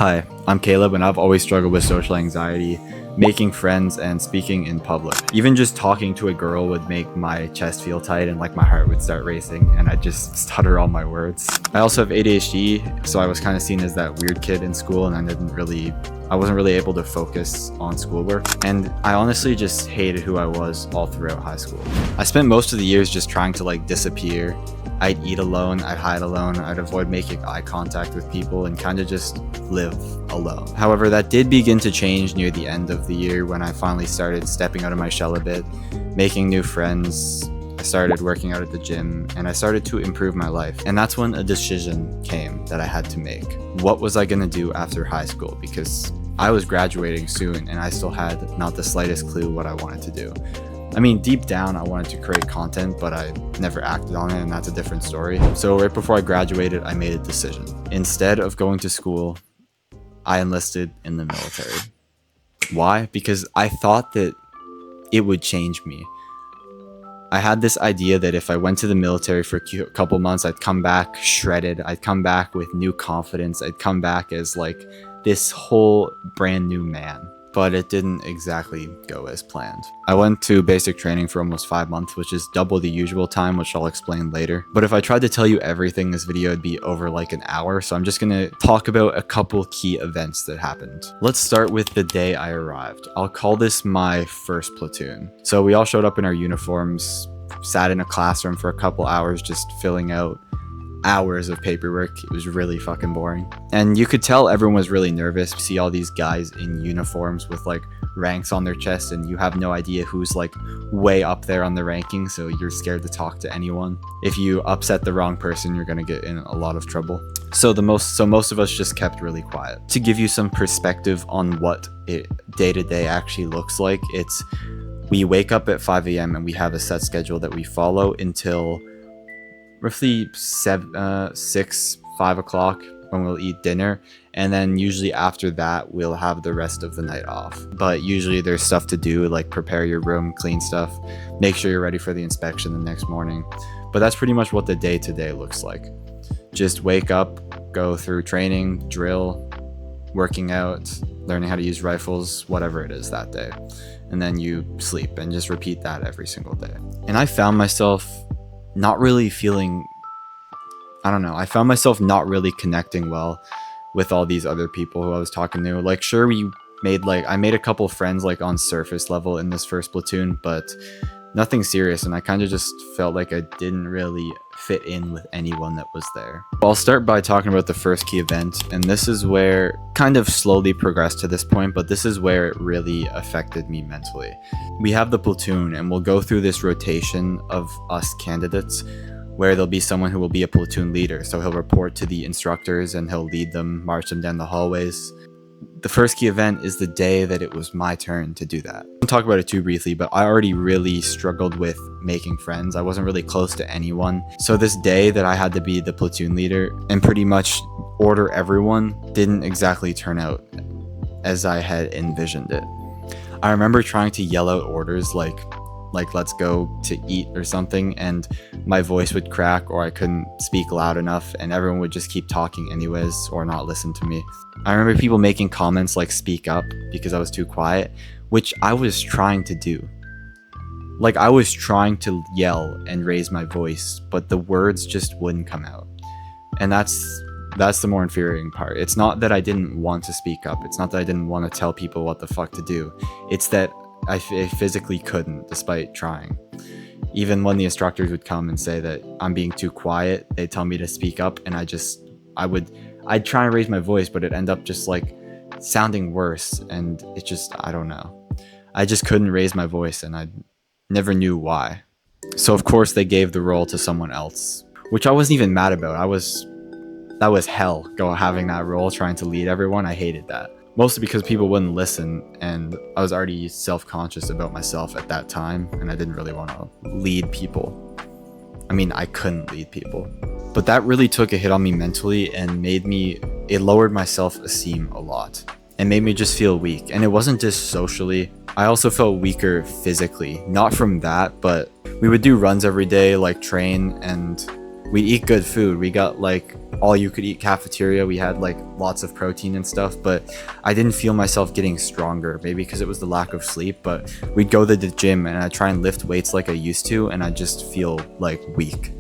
Hi, I'm Caleb, and I've always struggled with social anxiety, making friends, and speaking in public. Even just talking to a girl would make my chest feel tight and like my heart would start racing, and I'd just stutter all my words. I also have ADHD, so I was kind of seen as that weird kid in school, and I wasn't really able to focus on schoolwork, and I honestly just hated who I was all throughout high school. I spent most of the years just trying to disappear. I'd eat alone, I'd hide alone, I'd avoid making eye contact with people and kind of just live alone. However, that did begin to change near the end of the year when I finally started stepping out of my shell a bit, making new friends. I started working out at the gym and I started to improve my life. And that's when a decision came that I had to make. What was I gonna do after high school? Because I was graduating soon and I still had not the slightest clue what I wanted to do. I mean, deep down, I wanted to create content, but I never acted on it, and that's a different story. So right before I graduated, I made a decision. Instead of going to school, I enlisted in the military. Why? Because I thought that it would change me. I had this idea that if I went to the military for a couple months, I'd come back shredded. I'd come back with new confidence. I'd come back as this whole brand new man. But it didn't exactly go as planned. I went to basic training for almost 5 months, which is double the usual time, which I'll explain later. But if I tried to tell you everything, this video would be over an hour, so I'm just gonna talk about a couple key events that happened. Let's start with the day I arrived. I'll call this my first platoon. So we all showed up in our uniforms, sat in a classroom for a couple hours just filling out hours of paperwork. It was really fucking boring, and you could tell everyone was really nervous. You see all these guys in uniforms with ranks on their chest, and you have no idea who's way up there on the ranking, so you're scared to talk to anyone. If you upset the wrong person, you're gonna get in a lot of trouble. So most of us just kept really quiet. To give you some perspective on what day to day actually looks like, we wake up at 5 a.m. and we have a set schedule that we follow until roughly 5 o'clock when we'll eat dinner, and then usually after that we'll have the rest of the night off. But usually there's stuff to do, like prepare your room, clean stuff, make sure you're ready for the inspection the next morning. But that's pretty much what the day to day looks like. Just wake up, go through training, drill, working out, learning how to use rifles, whatever it is that day, and then you sleep, and just repeat that every single day. And I found myself not really connecting well with all these other people who I was talking to. Sure, I made a couple friends on surface level in this first platoon, but nothing serious, and I kind of just felt like I didn't really fit in with anyone that was there. I'll start by talking about the first key event, and this is where kind of slowly progressed to this point, but this is where it really affected me mentally. We have the platoon, and we'll go through this rotation of us candidates where there'll be someone who will be a platoon leader. So he'll report to the instructors and he'll lead them, march them down the hallways. The first key event is the day that it was my turn to do that. I'll talk about it too briefly, but I already really struggled with making friends. I wasn't really close to anyone. So this day that I had to be the platoon leader and pretty much order everyone didn't exactly turn out as I had envisioned it. I remember trying to yell out orders like let's go to eat or something, and my voice would crack or I couldn't speak loud enough, and everyone would just keep talking anyways or not listen to me. I remember people making comments like speak up because I was too quiet, which I was trying to do. I was trying to yell and raise my voice, but the words just wouldn't come out. And that's the more infuriating part. It's not that I didn't want to speak up. It's not that I didn't want to tell people what the fuck to do. It's that I physically couldn't, despite trying. Even when the instructors would come and say that I'm being too quiet, they'd tell me to speak up, and I'd try and raise my voice, but it'd end up just sounding worse, and it just, I don't know. I just couldn't raise my voice, and I never knew why. So of course they gave the role to someone else, which I wasn't even mad about. That was hell, having that role, trying to lead everyone. I hated that. Mostly because people wouldn't listen, and I was already self-conscious about myself at that time, and I didn't really want to lead people. I mean, I couldn't lead people. But that really took a hit on me mentally and it lowered my self-esteem a lot and made me just feel weak. And it wasn't just socially, I also felt weaker physically. Not from that, but we would do runs every day, train, and we'd eat good food. We got like all you could eat cafeteria. We had like lots of protein and stuff, but I didn't feel myself getting stronger, maybe because it was the lack of sleep. But we'd go to the gym and I'd try and lift weights like I used to, and I just feel like weak.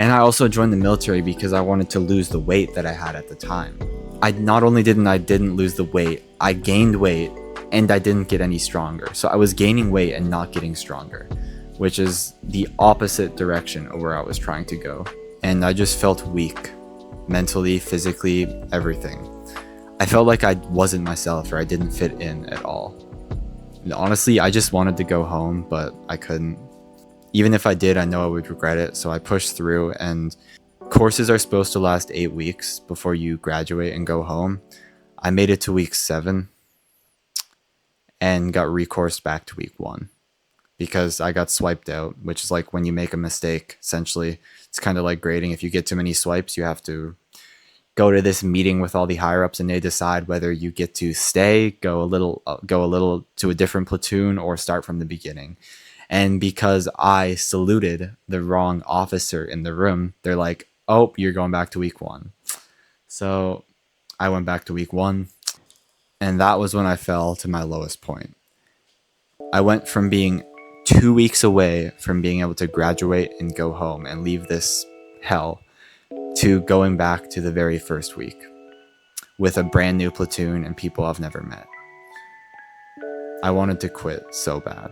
And I also joined the military because I wanted to lose the weight that I had at the time. I not only didn't lose the weight, I gained weight and I didn't get any stronger. So I was gaining weight and not getting stronger, which is the opposite direction of where I was trying to go. And I just felt weak, mentally, physically, everything. I felt like I wasn't myself, or I didn't fit in at all. And honestly, I just wanted to go home, but I couldn't. Even if I did, I know I would regret it, so I pushed through. And courses are supposed to last 8 weeks before you graduate and go home. I made it to week 7 and got recoursed back to week 1 because I got swiped out, which is like when you make a mistake, essentially. It's kind of like grading. If you get too many swipes, you have to go to this meeting with all the higher ups, and they decide whether you get to stay, go a little to a different platoon, or start from the beginning. And because I saluted the wrong officer in the room, they're like, oh, you're going back to week 1. So I went back to week 1, and that was when I fell to my lowest point. I went from being 2 weeks away from being able to graduate and go home and leave this hell to going back to the very first week with a brand new platoon and people I've never met. I wanted to quit so bad.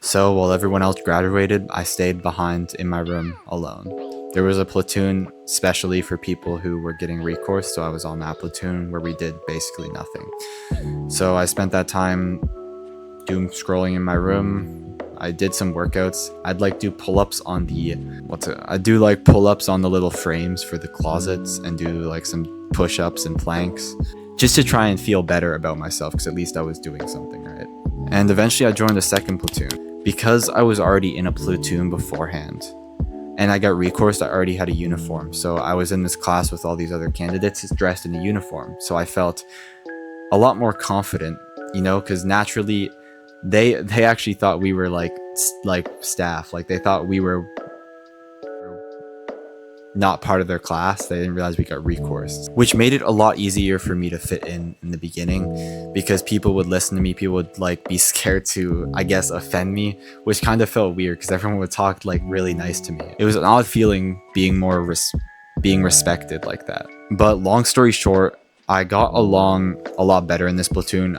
So while everyone else graduated, I stayed behind in my room alone. There was a platoon specially for people who were getting recourse, so I was on that platoon where we did basically nothing. So I spent that time doom scrolling in my room. I did some workouts. I'd like do pull-ups on the I'd do like pull-ups on the little frames for the closets and do like some push-ups and planks just to try and feel better about myself, because at least I was doing something right. And eventually I joined a second platoon. Because I was already in a platoon beforehand and I got recoursed, I already had a uniform. So I was in this class with all these other candidates dressed in a uniform. So I felt a lot more confident, you know, because naturally they actually thought we were like staff. Like they thought we were not part of their class. They didn't realize we got recourse, which made it a lot easier for me to fit in the beginning, because people would listen to me. People would like be scared to, I guess, offend me, which kind of felt weird because everyone would talk like really nice to me. It was an odd feeling being being respected like that. But long story short, I got along a lot better in this platoon.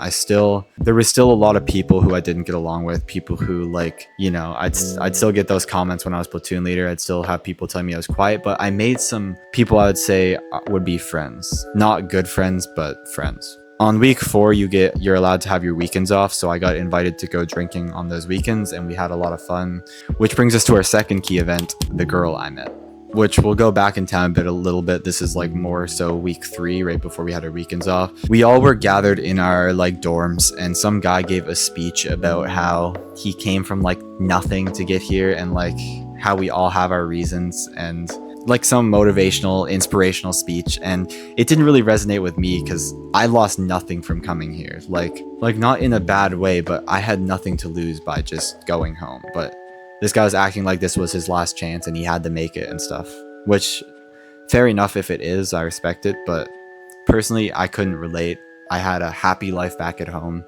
There was still a lot of people who I didn't get along with, people who like, you know, I'd still get those comments when I was platoon leader. I'd still have people telling me I was quiet, but I made some people I would say would be friends. Not good friends, but friends. On week 4, you're allowed to have your weekends off, so I got invited to go drinking on those weekends, and we had a lot of fun, which brings us to our second key event, the girl I met, which we'll go back in time a little bit. This is like more so week 3, right before we had our weekends off. We all were gathered in our like dorms, and some guy gave a speech about how he came from like nothing to get here, and like how we all have our reasons, and like some motivational, inspirational speech. And it didn't really resonate with me because I lost nothing from coming here. Like not in a bad way, but I had nothing to lose by just going home. But this guy was acting like this was his last chance and he had to make it and stuff, which fair enough if it is, I respect it. But personally, I couldn't relate. I had a happy life back at home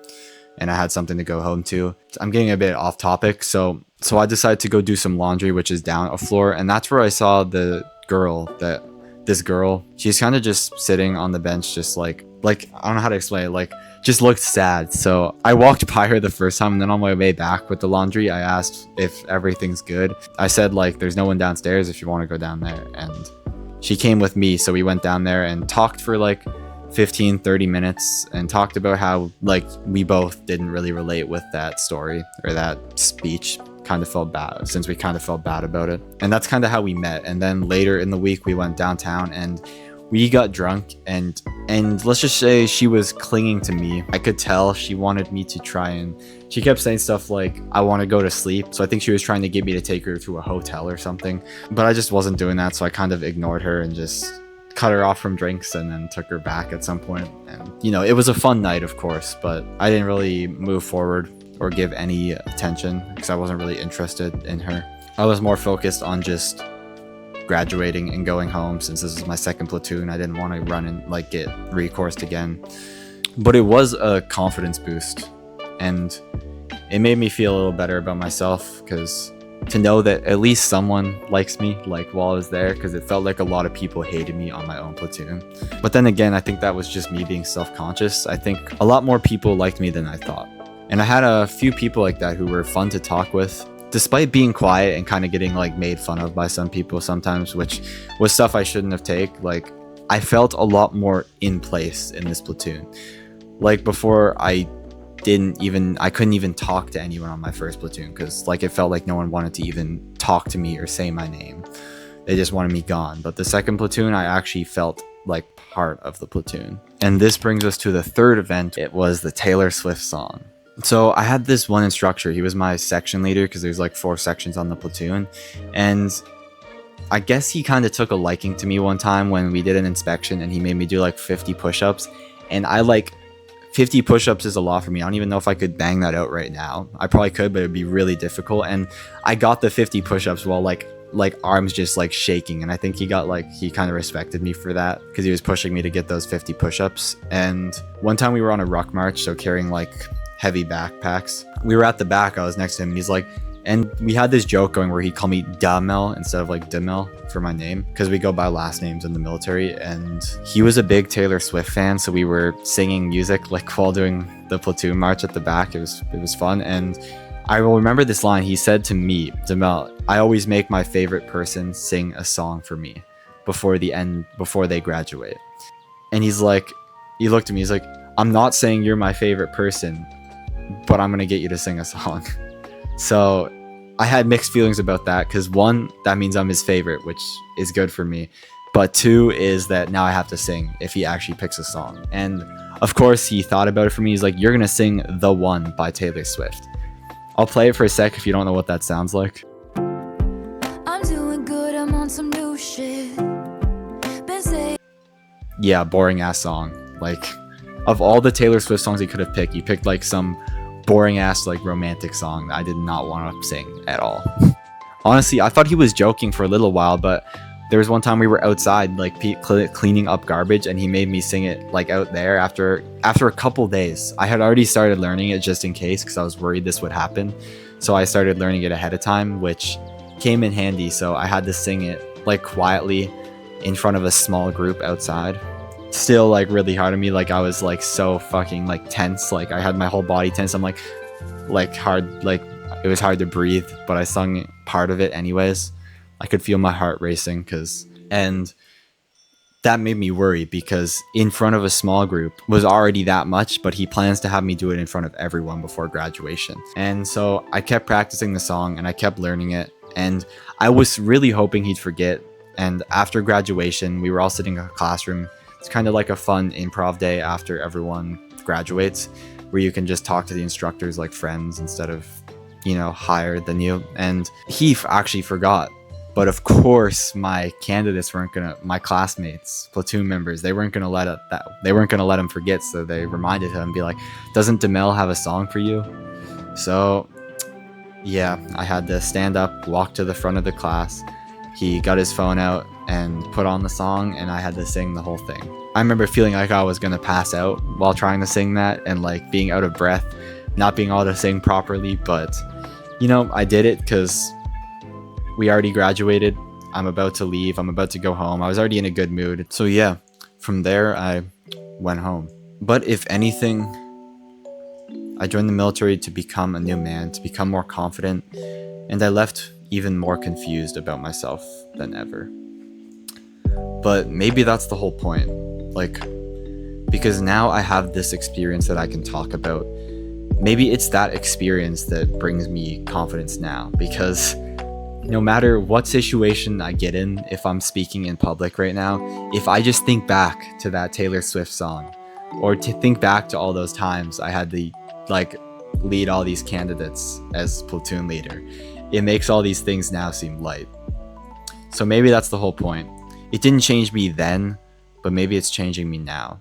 and I had something to go home to. I'm getting a bit off topic. So I decided to go do some laundry, which is down a floor. And that's where I saw this girl, she's kind of just sitting on the bench, just like, I don't know how to explain it, like just looked sad. So I walked by her the first time, and then on my way back with the laundry, I asked if everything's good. I said like, there's no one downstairs if you want to go down there. And she came with me. So we went down there and talked for like 15-30 minutes and talked about how like we both didn't really relate with that story or that speech. Kind of felt bad, since we kind of felt bad about it. And that's kind of how we met. And then later in the week we went downtown and we got drunk, and let's just say she was clinging to me. I could tell she wanted me to try, and she kept saying stuff like, I want to go to sleep. So I think she was trying to get me to take her to a hotel or something, but I just wasn't doing that. So I kind of ignored her and just cut her off from drinks, and then took her back at some point. And you know, it was a fun night, of course, but I didn't really move forward or give any attention because I wasn't really interested in her. I was more focused on just graduating and going home, since this is my second platoon. I didn't want to run and like get recoursed again. But it was a confidence boost, and it made me feel a little better about myself, because to know that at least someone likes me like while I was there, because it felt like a lot of people hated me on my own platoon. But then again, I think that was just me being self-conscious. I think a lot more people liked me than I thought, and I had a few people like that who were fun to talk with, despite being quiet and kind of getting like made fun of by some people sometimes, which was stuff I shouldn't have taken. Like, I felt a lot more in place in this platoon. Like before, I couldn't even talk to anyone on my first platoon, because like it felt like no one wanted to even talk to me or say my name. They just wanted me gone. But the second platoon, I actually felt like part of the platoon. And this brings us to the third event. It was the Taylor Swift song. So I had this one instructor. He was my section leader, because there's like 4 sections on the platoon, and I guess he kind of took a liking to me one time when we did an inspection, and he made me do like 50 push-ups. And I like 50 push-ups is a lot for me. I don't even know if I could bang that out right now. I probably could, but it'd be really difficult. And I got the 50 push-ups while like arms just like shaking, and I think he kind of respected me for that, because he was pushing me to get those 50 push-ups. And one time we were on a ruck march, so carrying like heavy backpacks. We were at the back, I was next to him, and he's like, and we had this joke going where he called me Damel instead of like Demel for my name, because we go by last names in the military. And he was a big Taylor Swift fan, so we were singing music like while doing the platoon march at the back. It was fun. And I will remember this line. He said to me, Demel, I always make my favorite person sing a song for me before they graduate. And he looked at me, he's like, I'm not saying you're my favorite person, but I'm gonna get you to sing a song. So I had mixed feelings about that, because 1, that means I'm his favorite, which is good for me, but 2 is that now I have to sing if he actually picks a song. And of course he thought about it for me. He's like, you're gonna sing The One by Taylor Swift. I'll play it for a sec if you don't know what that sounds like. I'm doing good, I'm on some new shit. Yeah, boring ass song. Like, of all the Taylor Swift songs he could have picked, he picked like some boring ass like romantic song that I did not want to sing at all. Honestly, I thought he was joking for a little while, but there was one time we were outside like cleaning up garbage, and he made me sing it like out there after a couple days. I had already started learning it just in case, because I was worried this would happen. So I started learning it ahead of time, which came in handy. So I had to sing it like quietly in front of a small group outside. Still like really hard on me. Like I was like so fucking like tense. Like I had my whole body tense. I'm like hard, like it was hard to breathe, but I sung part of it anyways. I could feel my heart racing, and that made me worry, because in front of a small group was already that much, but he plans to have me do it in front of everyone before graduation. And so I kept practicing the song, and I kept learning it, and I was really hoping he'd forget. And after graduation, we were all sitting in a classroom. It's kind of like a fun improv day after everyone graduates, where you can just talk to the instructors like friends instead of, higher than you. And he actually forgot. But of course, my classmates, platoon members, they weren't gonna let him forget. So they reminded him, be like, "Doesn't Demel have a song for you?" So, yeah, I had to stand up, walk to the front of the class. He got his phone out and put on the song, and I had to sing the whole thing. I remember feeling like I was gonna pass out while trying to sing that, and like being out of breath, not being able to sing properly. But I did it because we already graduated. I'm about to leave. I'm about to go home. I was already in a good mood. So yeah, from there I went home. But if anything, I joined the military to become a new man, to become more confident, and I left even more confused about myself than ever. But maybe that's the whole point. Because now I have this experience that I can talk about. Maybe it's that experience that brings me confidence now, because no matter what situation I get in, if I'm speaking in public right now, if I just think back to that Taylor Swift song, or to think back to all those times I had to lead all these candidates as platoon leader, it makes all these things now seem light. So maybe that's the whole point. It didn't change me then, but maybe it's changing me now.